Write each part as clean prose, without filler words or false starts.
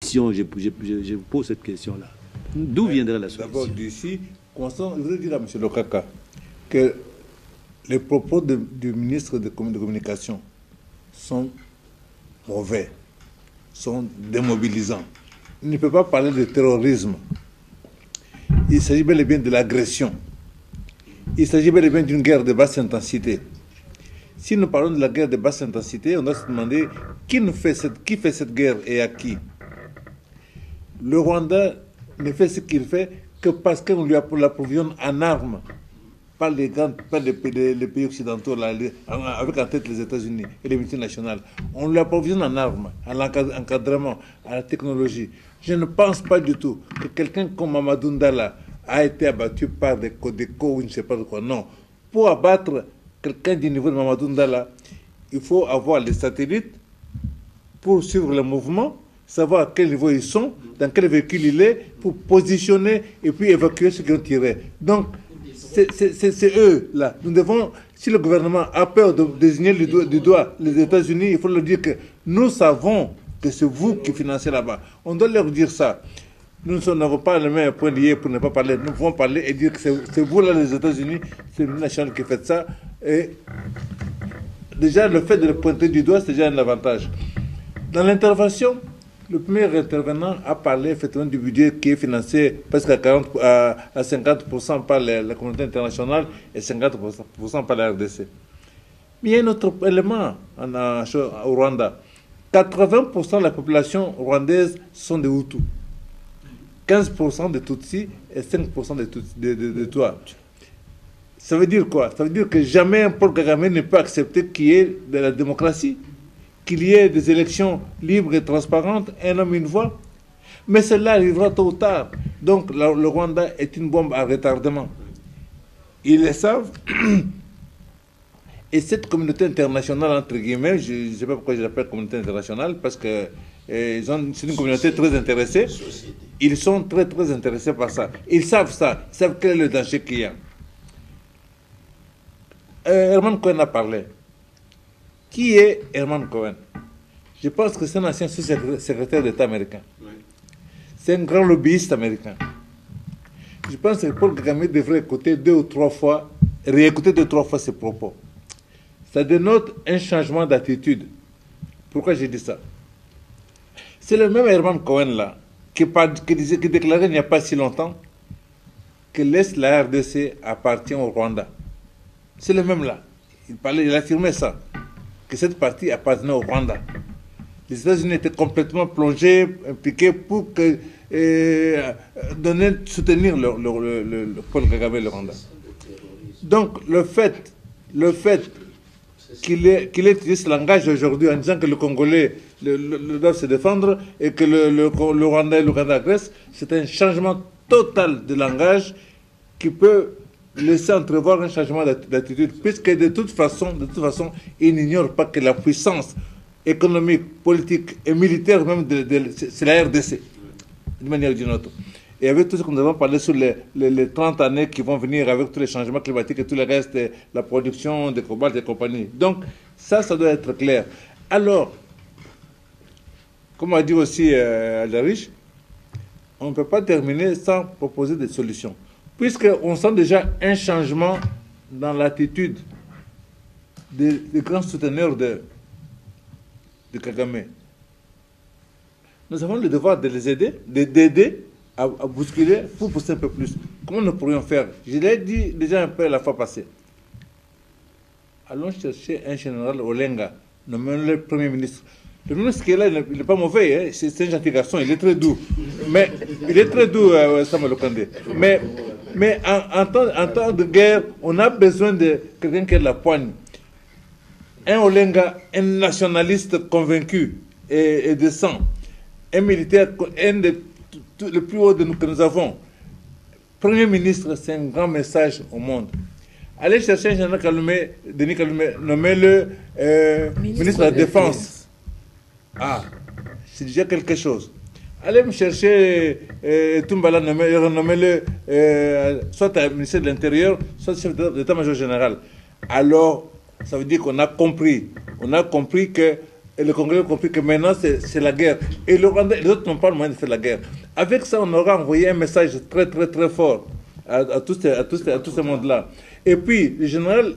souspicions, je vous pose cette question-là. D'où viendrait la suspicion? D'abord, d'ici, je voudrais dire à M. Lokaka que les propos du ministre de Communication sont mauvais, sont démobilisants. Il ne peut pas parler de terrorisme. Il s'agit bel et bien de l'agression. Il s'agit bel et bien d'une guerre de basse intensité. Si nous parlons de la guerre de basse intensité, on doit se demander qui fait cette guerre et à qui. Le Rwanda ne fait ce qu'il fait que parce qu'on lui l'approvisionne en armes par les pays occidentaux, là, avec en tête les États-Unis et les multinationales. On lui approvisionne en armes, à l'encadrement, à la technologie. Je ne pense pas du tout que quelqu'un comme Mamadou Ndala a été abattu par des Codeco ou je ne sais pas de quoi. Non. Pour abattre quelqu'un du niveau de Mamadou Ndala, il faut avoir les satellites pour suivre le mouvement, savoir à quel niveau ils sont, dans quel véhicule il est, pour positionner et puis évacuer ceux qui ont tiré. Donc, c'est eux, là. Nous devons, si le gouvernement a peur de désigner du doigt les États-Unis, il faut leur dire que nous savons que c'est vous qui financez là-bas. On doit leur dire ça. Nous n'avons pas le même point lié pour ne pas parler. Nous pouvons parler et dire que c'est vous, là, les États-Unis, c'est l'Union nationale qui fait ça. Et déjà, le fait de le pointer du doigt, c'est déjà un avantage. Dans l'intervention, le premier intervenant a parlé effectivement du budget qui est financé presque à 50% par la communauté internationale et 50% par la RDC. Mais il y a un autre élément au Rwanda. 80% de la population rwandaise sont des Hutus. 15% des Tutsis et 5% des Tutsis. Ça veut dire quoi? Ça veut dire que jamais un Paul Kagame ne peut accepter qu'il y ait de la démocratie, qu'il y ait des élections libres et transparentes, un homme, une voix. Mais cela arrivera tôt ou tard. Donc le Rwanda est une bombe à retardement. Ils le savent. Et cette communauté internationale, entre guillemets, je ne sais pas pourquoi je l'appelle communauté internationale, parce que c'est une communauté très intéressée. Ils sont très, très intéressés par ça. Ils savent ça. Ils savent quel est le danger qu'il y a. Herman Cohen a parlé. Qui est Herman Cohen? Je pense que c'est un ancien sous-secrétaire d'État américain. Oui. C'est un grand lobbyiste américain. Je pense que Paul Kagame devrait écouter réécouter deux ou trois fois ses propos. Ça dénote un changement d'attitude. Pourquoi j'ai dit ça? C'est le même Herman Cohen là, qui déclarait il n'y a pas si longtemps que l'Est de la RDC appartient au Rwanda. C'est le même là. Il affirmait ça, que cette partie appartenait au Rwanda. Les États-Unis étaient complètement plongés, impliqués pour soutenir le Paul Kagame et le Rwanda. Donc le fait qu'il ait utilisé ce langage aujourd'hui en disant que le Congolais doit se défendre et que le Rwanda et l'Ouganda agressent, c'est un changement total de langage qui peut laisser entrevoir un changement d'attitude, puisque de toute façon, il n'ignore pas que la puissance économique, politique et militaire même, c'est la RDC, d'une manière ou d'une autre. Et avec tout ce que nous avons parlé sur les 30 années qui vont venir, avec tous les changements climatiques et tout le reste, la production des cobalt et compagnie. Donc, ça doit être clair. Alors, comme a dit aussi Aldarich, on ne peut pas terminer sans proposer des solutions. Puisqu'on sent déjà un changement dans l'attitude des grands souteneurs de Kagame. Nous avons le devoir de les aider, d'aider à bousculer pour pousser un peu plus. Comment nous pourrions faire? Je l'ai dit déjà un peu la fois passée. Allons chercher un général Olenga, nommons-le Premier ministre. Le ministre qui est là, il n'est pas mauvais, hein? C'est un gentil garçon, il est très doux. Mais il est très doux, Samuel Okande. Mais en temps de guerre, on a besoin de quelqu'un qui a de la poigne. Un Olenga, un nationaliste convaincu et de sang. Un militaire, le plus haut que nous avons. Premier ministre, c'est un grand message au monde. Allez chercher un général Kalume, Denis Kalume, nommez-le ministre de la Défense. Ah, c'est déjà quelque chose. Allez me chercher Tumbala, nommez-le soit ministre de l'Intérieur, soit chef d'état-major général. Alors, ça veut dire qu'on a compris. On a compris que et le Congolais ont compris que maintenant c'est la guerre. Et le Rwanda et les autres n'ont pas le moyen de faire la guerre. Avec ça, on aura envoyé un message très très très fort à tous ces mondes-là. Et puis, le général,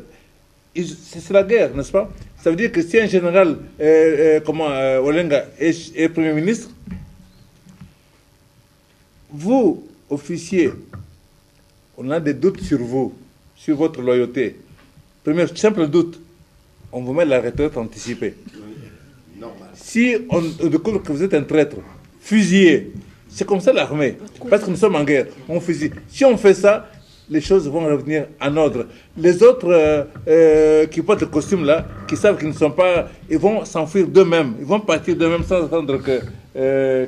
c'est la guerre, n'est-ce pas? Ça veut dire que si un général, Olenga, est Premier ministre, vous, officiers, on a des doutes sur vous, sur votre loyauté. Premier simple doute, on vous met la retraite anticipée. Si on découvre que vous êtes un traître, fusillé, c'est comme ça l'armée. Parce que nous sommes en guerre, on fusille. Si on fait ça, les choses vont revenir en ordre. Les autres qui portent le costume là, qui savent qu'ils ne sont pas, ils vont s'enfuir d'eux-mêmes. Ils vont partir d'eux-mêmes sans attendre qu'il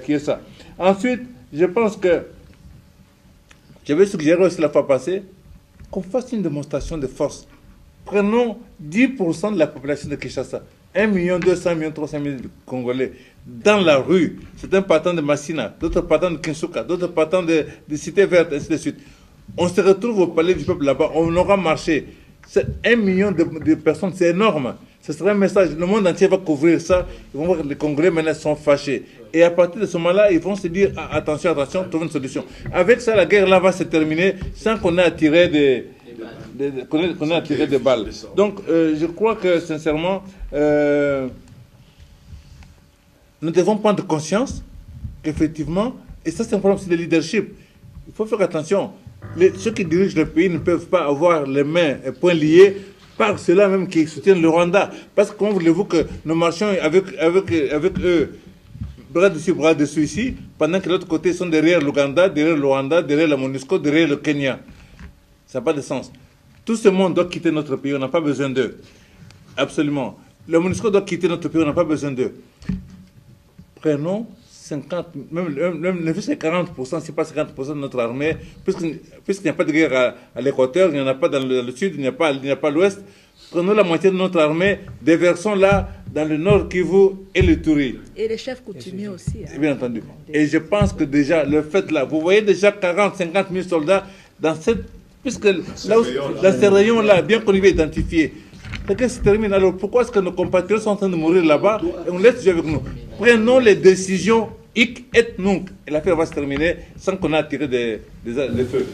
y ait ça. Ensuite, je pense que j'avais suggéré aussi la fois passée qu'on fasse une démonstration de force. Prenons 10% de la population de Kinshasa, 1 200 300 000 Congolais, dans la rue. Certains partant de Massina, d'autres partant de Kinsuka, d'autres partant de Cité Verte, ainsi de suite. On se retrouve au palais du peuple là-bas, on aura marché. 1 million de personnes, c'est énorme. Ce serait un message, le monde entier va couvrir ça. Ils vont voir que les Congolais maintenant sont fâchés. Et à partir de ce moment-là, ils vont se dire, ah, attention, attention, trouver une solution. Avec ça, la guerre là va se terminer sans qu'on ait à tirer des balles. Donc, je crois que, sincèrement, nous devons prendre conscience qu'effectivement, et ça c'est un problème de leadership, il faut faire attention. Ceux qui dirigent le pays ne peuvent pas avoir les mains et poings liés par ceux-là même qui soutiennent le Rwanda. Parce que comment voulez-vous que nous marchions avec eux, bras dessus ici, pendant que de l'autre côté ils sont derrière l'Ouganda, derrière le Rwanda, derrière la MONUSCO, derrière le Kenya. Ça n'a pas de sens. Tout ce monde doit quitter notre pays, on n'a pas besoin d'eux. Absolument. Le MONUSCO doit quitter notre pays, on n'a pas besoin d'eux. Prenons 50, même 40%, c'est pas 50% de notre armée, puisqu'il n'y a pas de guerre à l'équateur, il n'y en a pas dans le sud, il n'y a pas à l'ouest. Prenons la moitié de notre armée, déversons-la dans le nord Kivu et le Touri. Et les chefs coutumiers aussi. Hein. Bien entendu. Et je pense que déjà, le fait là, vous voyez déjà 40, 50 000 soldats dans cette... Puisque là, ces rayons-là, bien qu'on y ait identifié, la guerre se termine. Alors pourquoi est-ce que nos compatriotes sont en train de mourir là-bas et on laisse Dieu avec nous? Prenons les décisions hic et nunc. Et l'affaire va se terminer sans qu'on ait à tirer des feux.